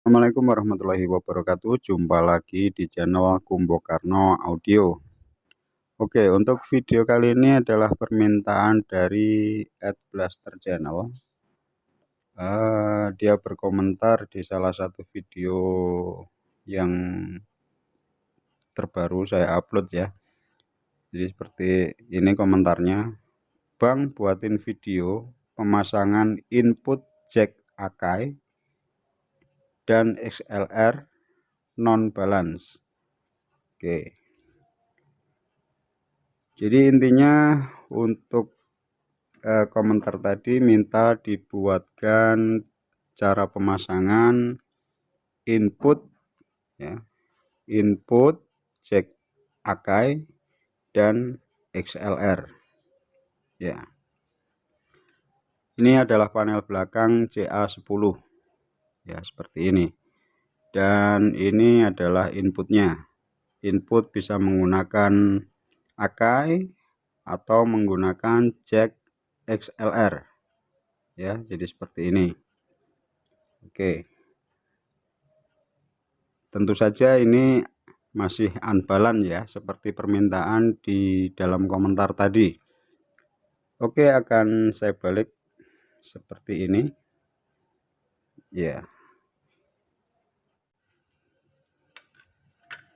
Assalamualaikum warahmatullahi wabarakatuh. Jumpa lagi di channel Kumbokarno Audio. Oke, untuk video kali ini adalah permintaan dari @blaster channel. Dia berkomentar di salah satu video yang terbaru saya upload ya. Jadi seperti ini komentarnya. Bang, buatin video pemasangan input jack Akai dan XLR non balance. Oke. Jadi intinya untuk komentar tadi minta dibuatkan cara pemasangan input ya, input jack Akai dan XLR ya. Ini adalah panel belakang CA10 ya, seperti ini. Dan ini adalah inputnya. Input bisa menggunakan Akai atau menggunakan jack XLR ya, jadi seperti ini. Oke, tentu saja ini masih unbalance ya, seperti permintaan di dalam komentar tadi. Oke, akan saya balik seperti ini ya.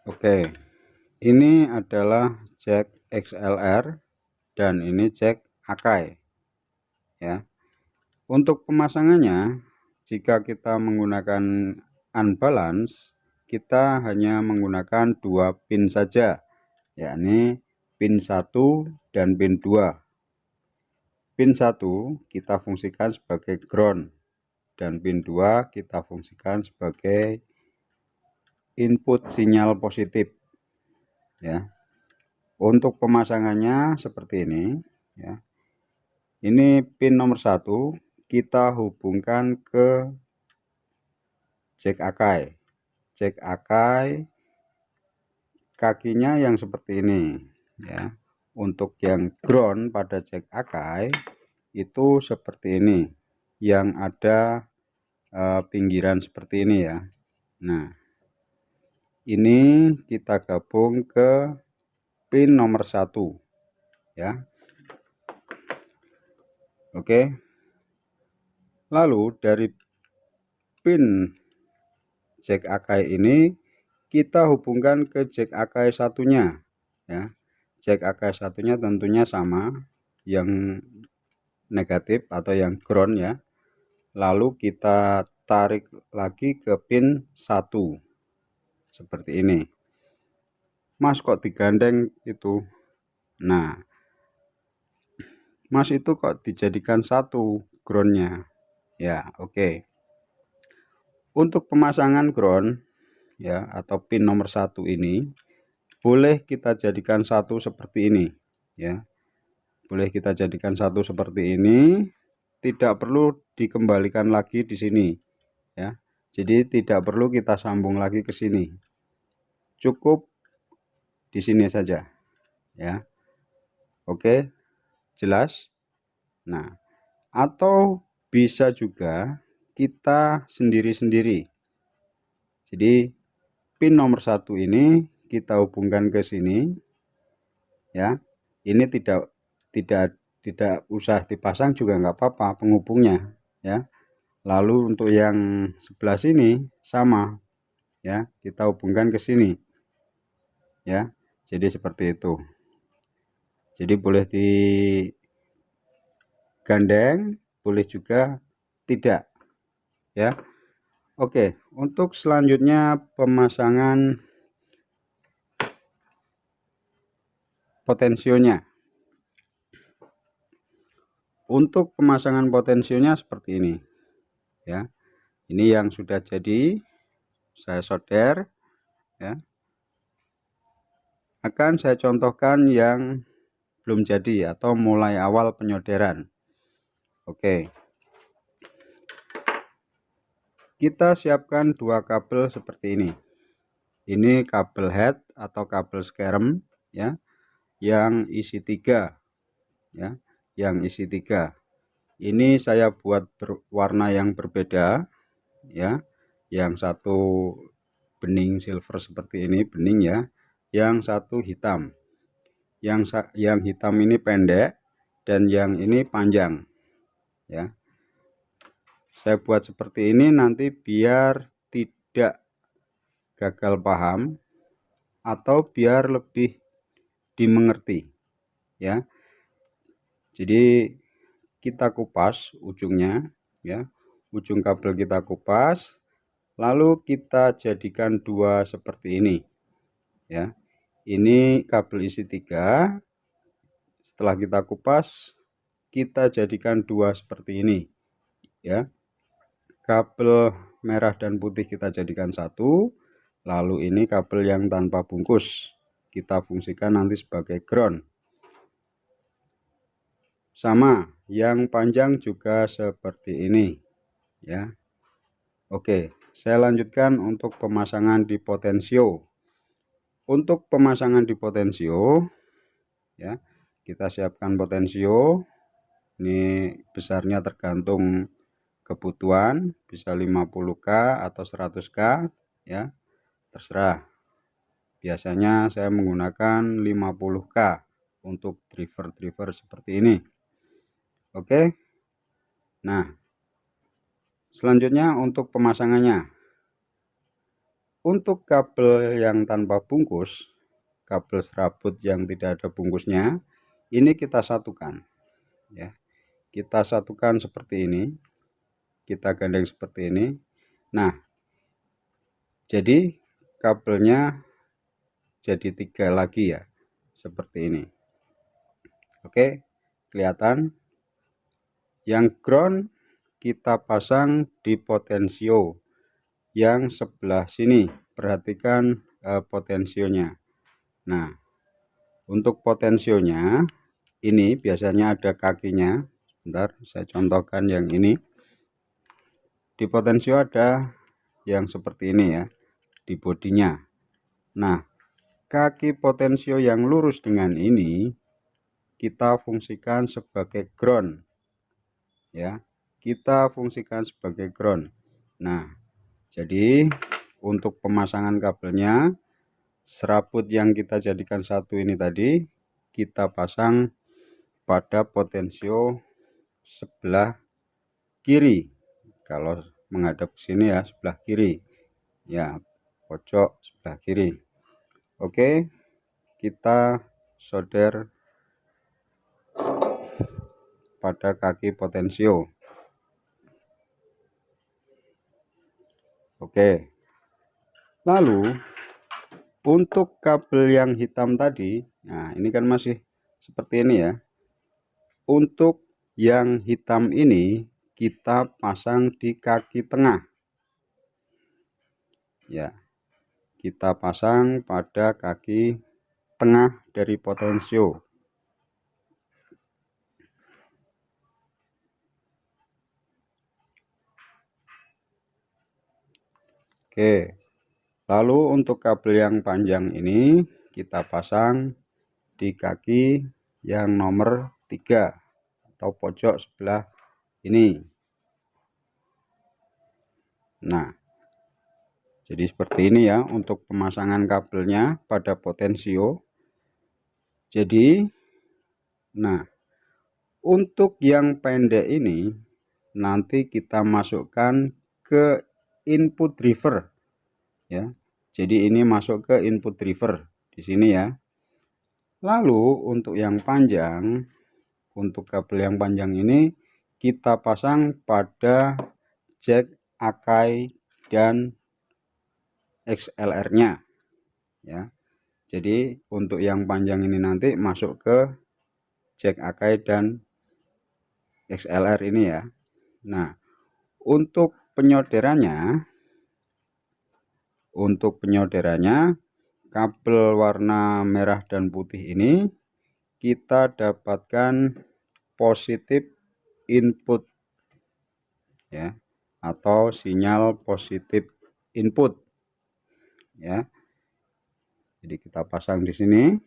Oke, ini adalah jack XLR dan ini jack Akai ya. Untuk pemasangannya, jika kita menggunakan unbalance, kita hanya menggunakan 2 pin saja, yakni pin 1 dan pin 2. Pin 1 kita fungsikan sebagai ground dan pin 2 kita fungsikan sebagai input sinyal positif ya. Untuk pemasangannya seperti ini ya. Ini pin nomor 1 kita hubungkan ke jack Akai. Jack Akai kakinya yang seperti ini ya. Untuk yang ground pada jack Akai itu seperti ini, yang ada pinggiran seperti ini ya. Nah, ini kita gabung ke pin nomor 1 ya. Oke, lalu dari pin jack Akai ini kita hubungkan ke jack Akai satunya ya. Jack Akai satunya tentunya sama, yang negatif atau yang ground ya. Lalu kita tarik lagi ke pin 1 seperti ini. Mas, kok digandeng itu? Nah, Mas, itu kok dijadikan satu groundnya ya. Oke, untuk pemasangan ground ya atau pin nomor 1 ini boleh kita jadikan satu seperti ini ya. Boleh kita jadikan satu seperti ini, tidak perlu dikembalikan lagi di sini ya. Jadi tidak perlu kita sambung lagi ke sini, cukup di sini saja ya. Oke, jelas. Nah, atau bisa juga kita sendiri-sendiri. Jadi pin nomor 1 ini kita hubungkan ke sini ya. Ini tidak usah dipasang juga nggak apa-apa penghubungnya ya. Lalu untuk yang sebelah sini sama ya, kita hubungkan ke sini ya. Jadi seperti itu. Jadi boleh digandeng, boleh juga tidak ya. Oke, untuk selanjutnya pemasangan potensionya. Untuk pemasangan potensionya seperti ini ya. Ini yang sudah jadi, saya solder ya. Akan saya contohkan yang belum jadi atau mulai awal penyolderan. Oke, kita siapkan 2 kabel seperti ini. Ini kabel head atau kabel skerm ya, yang isi 3 ya, yang isi 3. Ini saya buat berwarna yang berbeda ya. yang satu bening silver seperti ini, bening ya, yang satu hitam. Yang hitam ini pendek dan yang ini panjang ya. Saya buat seperti ini nanti biar tidak gagal paham atau biar lebih dimengerti ya. Jadi kita kupas ujungnya ya, ujung kabel kita kupas, lalu kita jadikan dua seperti ini ya. Ini kabel isi 3. Setelah kita kupas, kita jadikan dua seperti ini ya. Kabel merah dan putih kita jadikan satu, lalu ini kabel yang tanpa bungkus kita fungsikan nanti sebagai ground. Sama, yang panjang juga seperti ini ya. Oke, saya lanjutkan untuk pemasangan di potensio. Untuk pemasangan di potensio ya, kita siapkan potensio. Ini besarnya tergantung kebutuhan, bisa 50K atau 100K ya, terserah. Biasanya saya menggunakan 50K untuk driver seperti ini. Oke. Nah, selanjutnya untuk pemasangannya. Untuk kabel yang tanpa bungkus, kabel serabut yang tidak ada bungkusnya, ini kita satukan ya. Kita satukan seperti ini. Kita gandeng seperti ini. Nah, jadi kabelnya jadi 3 lagi ya, seperti ini. Oke, kelihatan. Yang ground kita pasang di potensio yang sebelah sini. Perhatikan potensionya. Nah, untuk potensionya ini biasanya ada kakinya. Bentar, saya contohkan yang ini. Di potensio ada yang seperti ini ya, di bodinya. Nah, kaki potensio yang lurus dengan ini kita fungsikan sebagai ground ya. Kita fungsikan sebagai ground. Nah, jadi untuk pemasangan kabelnya, serabut yang kita jadikan satu ini tadi kita pasang pada potensio sebelah kiri. Kalau menghadap ke sini ya, sebelah kiri ya, pojok sebelah kiri. Oke, kita solder pada kaki potensio. Oke, lalu untuk kabel yang hitam tadi, nah ini kan masih seperti ini ya. Untuk yang hitam ini kita pasang di kaki tengah ya. Kita pasang pada kaki tengah dari potensio. Oke, lalu untuk kabel yang panjang ini kita pasang di kaki yang nomor 3 atau pojok sebelah ini. Nah, jadi seperti ini ya untuk pemasangan kabelnya pada potensio. Jadi, nah untuk yang pendek ini nanti kita masukkan ke input driver ya. Jadi ini masuk ke input driver di sini ya. Lalu untuk yang panjang, untuk kabel yang panjang ini kita pasang pada jack Akai dan XLR-nya ya. Jadi untuk yang panjang ini nanti masuk ke jack Akai dan XLR ini ya. Nah, untuk penyolderannya kabel warna merah dan putih ini kita dapatkan positif input ya, atau sinyal positif input ya. Jadi kita pasang di sini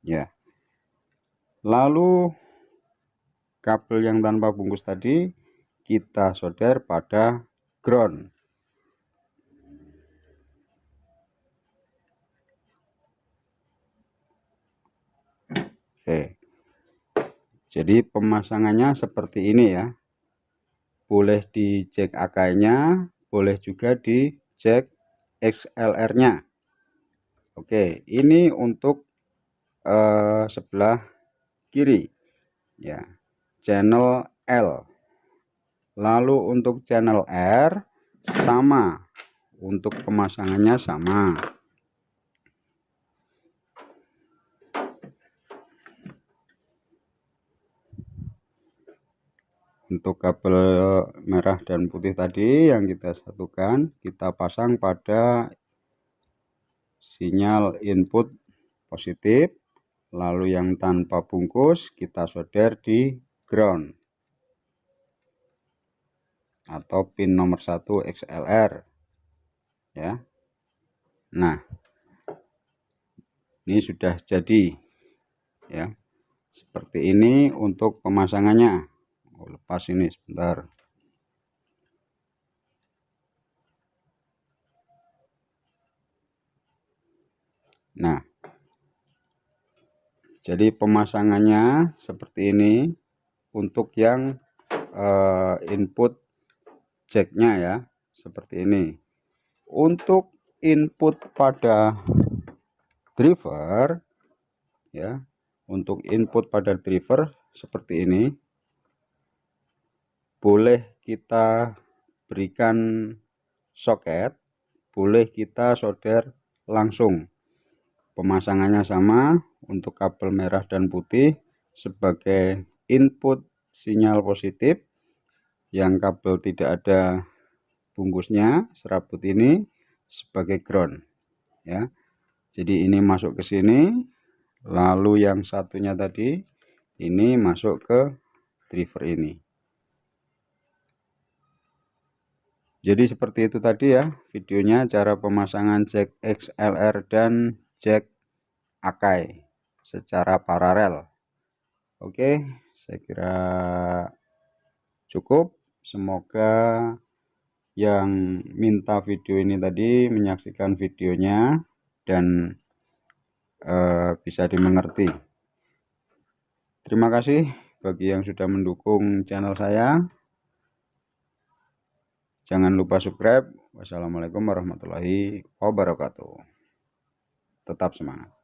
ya. Lalu kabel yang tanpa bungkus tadi kita solder pada ground. Oke. Jadi pemasangannya seperti ini ya. Boleh di jack AK-nya, boleh juga di jack XLR-nya. Oke, ini untuk sebelah kiri ya, channel L. Lalu untuk channel R sama, untuk pemasangannya sama. Untuk kabel merah dan putih tadi yang kita satukan, kita pasang pada sinyal input positif. Lalu yang tanpa bungkus kita solder di ground atau pin nomor 1 XLR ya. Nah, ini sudah jadi ya. Seperti ini untuk pemasangannya. Lepas ini sebentar. Nah, jadi pemasangannya seperti ini untuk yang input jacknya ya, seperti ini. Untuk input pada driver ya, untuk input pada driver seperti ini, boleh kita berikan soket, boleh kita solder langsung. Pemasangannya sama. Untuk kabel merah dan putih sebagai input sinyal positif, yang kabel tidak ada bungkusnya serabut ini sebagai ground ya. Jadi ini masuk ke sini, lalu yang satunya tadi ini masuk ke driver ini. Jadi seperti itu tadi ya videonya, cara pemasangan jack XLR dan jack Akai secara paralel. Oke, saya kira cukup. Semoga yang minta video ini tadi menyaksikan videonya dan bisa dimengerti. Terima kasih bagi yang sudah mendukung channel saya. Jangan lupa subscribe. Wassalamualaikum warahmatullahi wabarakatuh. Tetap semangat.